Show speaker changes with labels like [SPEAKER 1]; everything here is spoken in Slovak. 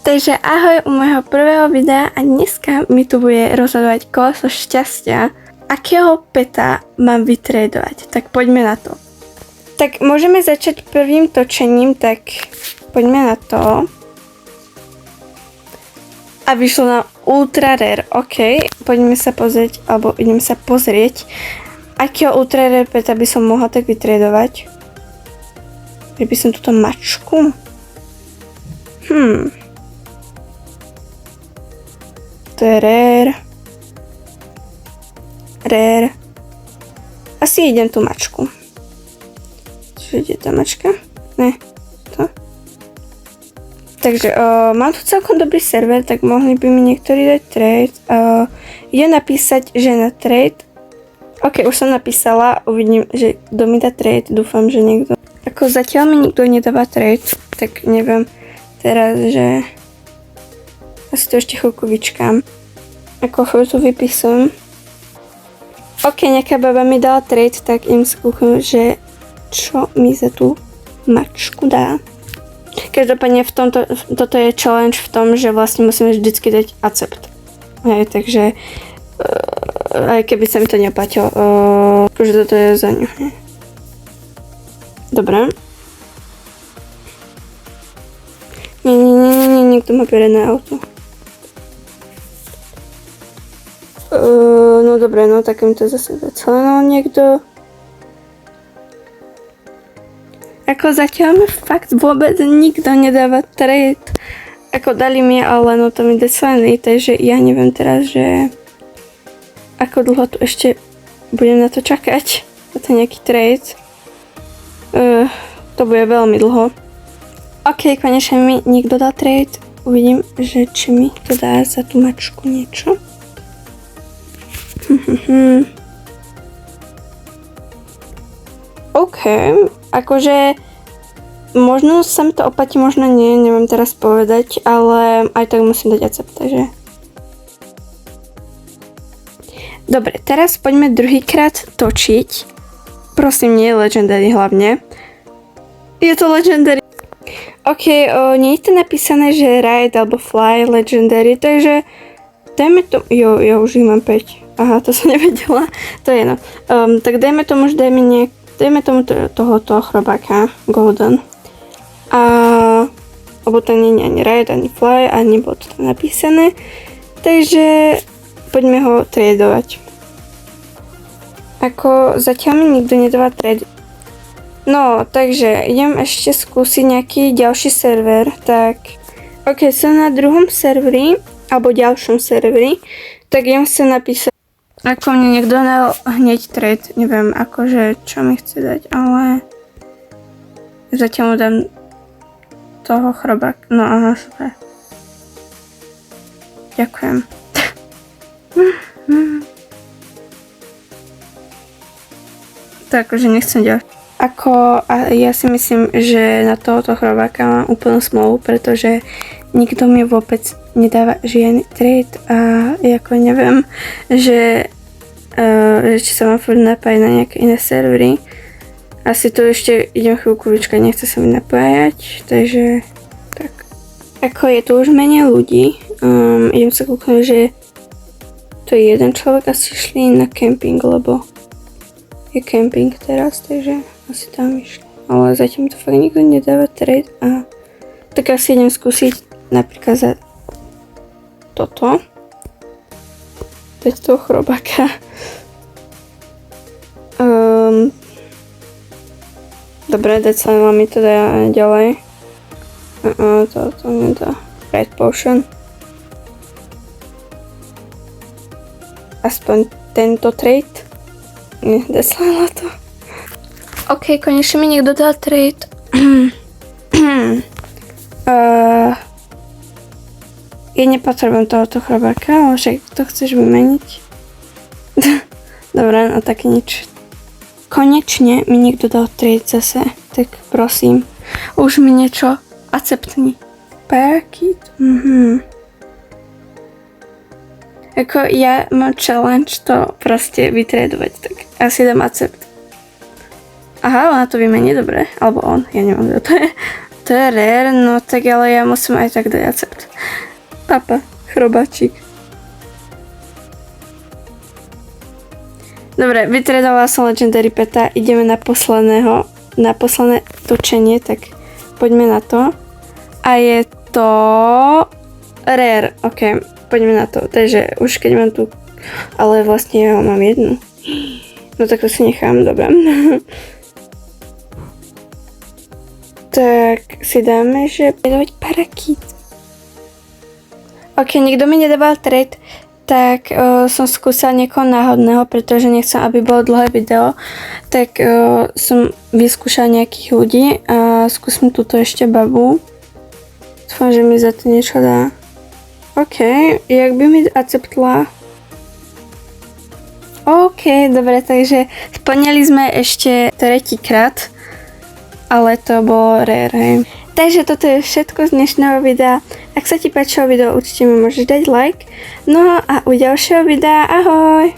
[SPEAKER 1] Takže ahoj u môjho prvého videa a dneska mi tu bude rozhodovať koleso šťastia, akého peta mám vytredovať. Tak poďme na to. Tak môžeme začať prvým točením, tak poďme na to. A vyšlo na ultra rare, ok. Poďme sa pozrieť, alebo idem sa pozrieť, akého ultra rare peta by som mohla tak vytredovať. By som túto mačku. To je rare. Rare. Asi idem tú mačku. Čiže ide tá mačka? Ne. To. Takže mám tu celkom dobrý server, tak mohli by mi niektorí dať trade. Idem napísať, že na trade. Ok, už som napísala. Uvidím, že kto mi dá trade. Dúfam, že niekto. Ako zatiaľ mi nikto nedáva trade, tak neviem teraz, že asi to ešte chvíľku vyčkám. Ako chvíľu vypisujem. Ok, nejaká baba mi dala trade, tak im skúcham, že čo mi za tú mačku dá. Každopádne toto je challenge v tom, že vlastne musíme vždycky dať accept. Hej, takže aj keby sa mi to neoplatilo, akože toto je za ňu. Dobre. Nie, niekto má perené auto. No dobre, no tak mi to zase zacelenal niekto. Ako zatiaľ mi fakt vôbec nikto nedáva trade. Ako dali mi, ale no to mi decelený, takže ja neviem teraz, že ako dlho tu ešte budem na to čakať. Toto je nejaký trade. To bude veľmi dlho. Ok, konečne mi niekto dá trade. Uvidím, že či mi to dá za tú mačku niečo. OK, akože možno sa mi to oplatí, možno nie, neviem teraz povedať, ale aj tak musím dať accept, takže. Dobre, teraz poďme druhýkrát točiť. Prosím, nie legendary hlavne. Je to legendary. Ok, nie je to napísané, že ride alebo fly legendary, takže dajme to, ja už ich mám 5. Aha, to som nevedela, to je no. Tak dajme tomu, že dajme tomu tohoto chrobáka, golden. Lebo to nie je ani ride, ani fly, ani bolo to tam napísané. Takže poďme ho tradovať. Ako zatiaľ mi nikto nedáva trade. No, takže idem ešte skúsiť nejaký ďalší server, tak ok, som na druhom serveri, alebo ďalšom serveri, tak idem sa napísať, ako mne niekto dal hneď trade, neviem akože čo mi chce dať, ale zatiaľ mu dám toho chrobáka, no aha, super. Ďakujem. To akože nechcem ďalej. Ja si myslím, že na tohoto chrobáka mám úplnú smolu, pretože nikto mi vôbec nedáva žiadny trade a ako neviem, že či sa mám furt napájať na nejaké iné servery. Asi tu ešte idem chvíľku vyčkať, nechce sa mi napájať, takže tak. Ako je tu už menej ľudí, idem sa kúknuť, že to je jeden človek asi šli na camping, lebo je camping teraz, takže asi tam išli. Ale zatiaľ mi to fakt nikto nedáva trade a tak asi idem skúsiť napríklad za toto. Dať toho chrobáka. Dobre, decelila mi to dá ďalej. To nedá. Red potion. Aspoň tento trade. Nie, decelila to. Ok, konečne mi niekto dal trade. Ja nepotrebujem tohoto chrobáka, ale však to chceš vymeniť. Dobre, no tak nič. Konečne mi niekto dal trade zase, tak prosím. Už mi niečo acceptni. Packet. Ako ja mám challenge to proste vytredovať, tak asi dám accept. Aha, ona to vymení, dobre. Alebo on, ja neviem, kto to je. To je rare, no tak ale ja musím aj tak dať accept. Papa, chrobáčik. Dobre, vytredala som Legendary Peta, ideme na posledné točenie, tak poďme na to. A je to rare, ok, poďme na to. Takže už keď mám tu, ale vlastne ja mám jednu. No tak to si nechám, dobre. Tak si dáme, že bedovať parakít. Ok, nikto mi nedával trade, tak som skúsala niekoho náhodného, pretože nechcem, aby bolo dlhé video, tak som vyskúšala nejakých ľudí a skúsim túto ešte babu. Dúfam, že mi za to niečo dá. Ok, jak by mi acceptla? Ok, dobre, takže splnili sme ešte tretíkrát, ale to bolo rare, hej. Takže toto je všetko z dnešného videa. Ak sa ti páčilo video, určite mi môžeš dať like. No a u ďalšieho videa, ahoj!